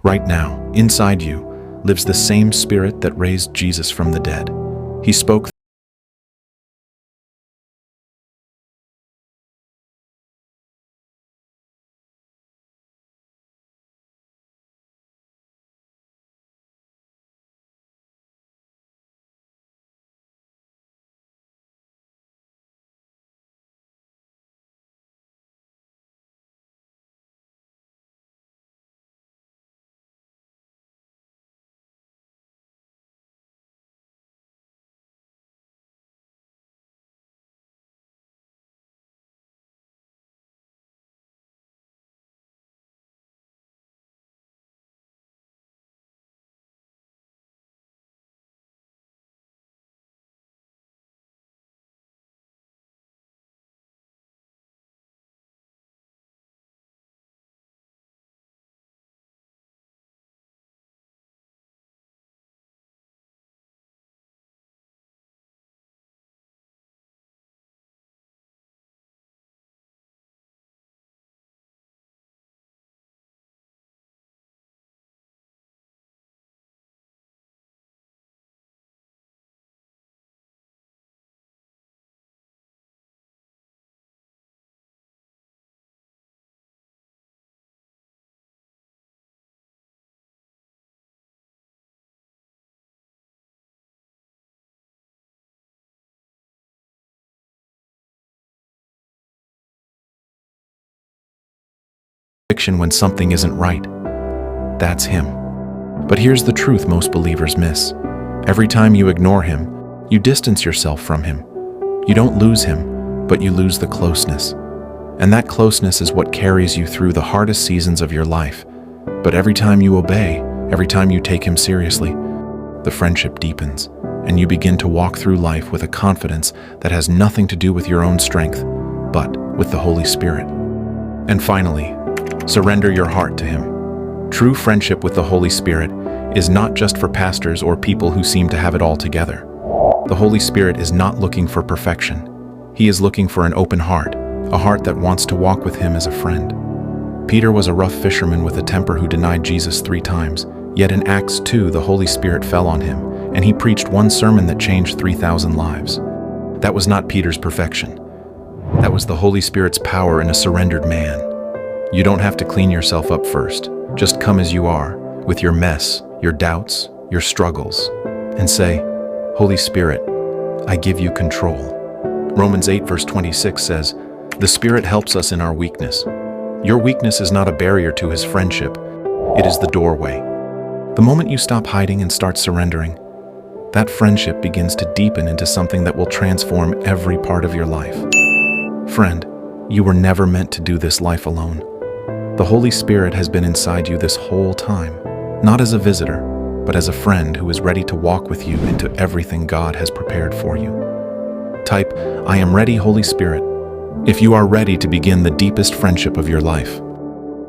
Right now, inside you, lives the same Spirit that raised Jesus from the dead. He spoke conviction when something isn't right. That's Him. But here's the truth most believers miss. Every time you ignore Him, you distance yourself from Him. You don't lose Him, but you lose the closeness. And that closeness is what carries you through the hardest seasons of your life. But every time you obey, every time you take Him seriously, the friendship deepens, and you begin to walk through life with a confidence that has nothing to do with your own strength, but with the Holy Spirit. And finally, surrender your heart to Him. True friendship with the Holy Spirit is not just for pastors or people who seem to have it all together. The Holy Spirit is not looking for perfection. He is looking for an open heart, a heart that wants to walk with Him as a friend. Peter was a rough fisherman with a temper who denied Jesus 3 times, yet in Acts 2 the Holy Spirit fell on him, and he preached one sermon that changed 3,000 lives. That was not Peter's perfection. That was the Holy Spirit's power in a surrendered man. You don't have to clean yourself up first. Just come as you are, with your mess, your doubts, your struggles, and say, Holy Spirit, I give you control. Romans 8 verse 26 says, the Spirit helps us in our weakness. Your weakness is not a barrier to His friendship. It is the doorway. The moment you stop hiding and start surrendering, that friendship begins to deepen into something that will transform every part of your life. Friend, you were never meant to do this life alone. The Holy Spirit has been inside you this whole time, not as a visitor, but as a friend who is ready to walk with you into everything God has prepared for you. Type, I am ready, Holy Spirit, if you are ready to begin the deepest friendship of your life.